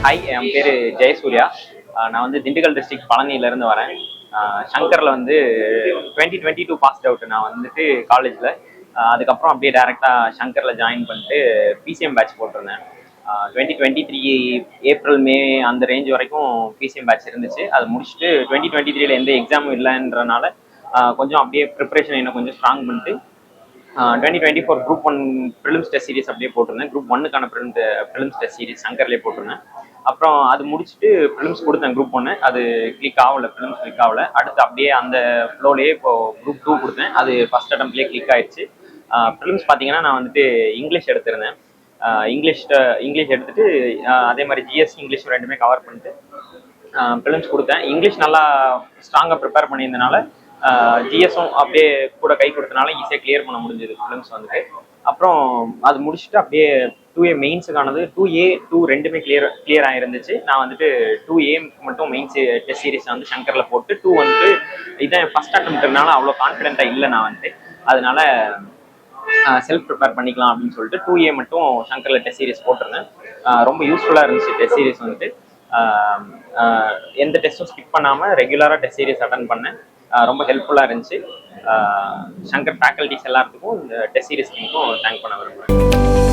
Hi, என் பேர் ஜெயசூர்யா. நான் வந்து திண்டுக்கல் டிஸ்ட்ரிக்ட் பழனியிலேருந்து வரேன். சங்கரில் வந்து 2022 பாஸ்ட் அவுட் நான் வந்துட்டு காலேஜில். அதுக்கப்புறம் அப்படியே டேரெக்டாக சங்கரில் ஜாயின் பண்ணிட்டு பிசிஎம் பேட்ச் போட்டிருந்தேன். 2023 ஏப்ரல் மே அந்த ரேஞ்ச் வரைக்கும் பிசிஎம் பேட்ச் இருந்துச்சு. அது முடிச்சுட்டு 2023 எந்த எக்ஸாமும் இல்லைன்றனால கொஞ்சம் அப்படியே ப்ரிப்பரேஷன் இன்னும் கொஞ்சம் ஸ்ட்ராங் பண்ணிட்டு 2024 குரூப் 1 ப்ரிலிம்ஸ் டெஸ்ட் சீரிஸ் அப்படியே போட்டிருந்தேன். குரூப் 1க்கான ப்ரிலிம்ஸ் டெஸ்ட் சீரிஸ் சங்கர்லேயே போட்டிருந்தேன். அப்புறம் அது முடிச்சுட்டு ப்ரிலிம்ஸ் கொடுத்தேன். குரூப் 1 அது கிளிக் ஆகலை, ப்ரிலிம்ஸ் கிளிக் ஆகலை. அடுத்து அப்படியே அந்த ஃப்ளோலேயே இப்போ குரூப் 2 கொடுத்தேன். அது ஃபர்ஸ்ட் அட்டம்ப்ட்லேயே கிளிக் ஆயிடுச்சு. ப்ரிலிம்ஸ் பார்த்தீங்கன்னா நான் வந்துட்டு இங்கிலீஷ் எடுத்திருந்தேன். இங்கிலீஷ் எடுத்துட்டு அதே மாதிரி ஜிஎஸ் இங்கிலீஷ் ரெண்டுமே கவர் பண்ணிட்டு ப்ரிலிம்ஸ் கொடுத்தேன். இங்கிலீஷ் நல்லா ஸ்ட்ராங்காக ப்ரிப்பேர் பண்ணியிருந்தனால ஜிஎஸும் அப்படியே கூட கை கொடுத்தனால ஈஸியாக கிளியர் பண்ண முடிஞ்சது ஃபிலிம்ஸ் வந்துட்டு. அப்புறம் அது முடிச்சுட்டு அப்படியே 2A மெயின்ஸுக்கானது 2A 2 ரெண்டுமே கிளியர் ஆகிருந்துச்சு. நான் வந்துட்டு 2A மட்டும் மெயின்ஸ் டெஸ்ட் சீரிஸ் வந்து சங்கரில் போட்டு 2 வந்துட்டு இதான் ஃபர்ஸ்ட் அட்டம்ப்ட்னால அவ்வளோ கான்ஃபிடென்ட்டாக இல்லை. நான் வந்துட்டு அதனால செல்ஃப் ப்ரிப்பேர் பண்ணிக்கலாம் அப்படின்னு சொல்லிட்டு 2A மட்டும் சங்கரில் டெஸ்ட் சீரிஸ் போட்டிருந்தேன். ரொம்ப யூஸ்ஃபுல்லாக இருந்துச்சு டெஸ்ட் சீரிஸ் வந்துட்டு. எந்த டெஸ்ட்டும் ஸ்கிப் பண்ணாமல் ரெகுலராக டெஸ்ட் சீரிஸ் அட்டன் பண்ணேன். ரொம்ப ஹெல்ப்ஃபுல்லாக இருந்துச்சு. சங்கர் ஃபேக்கல்டிஸ் எல்லாத்துக்கும் இந்த டெஸ்ட் சீரிஸ் டீமுக்கும் தேங்க் பண்ண விரும்புகிறேன்.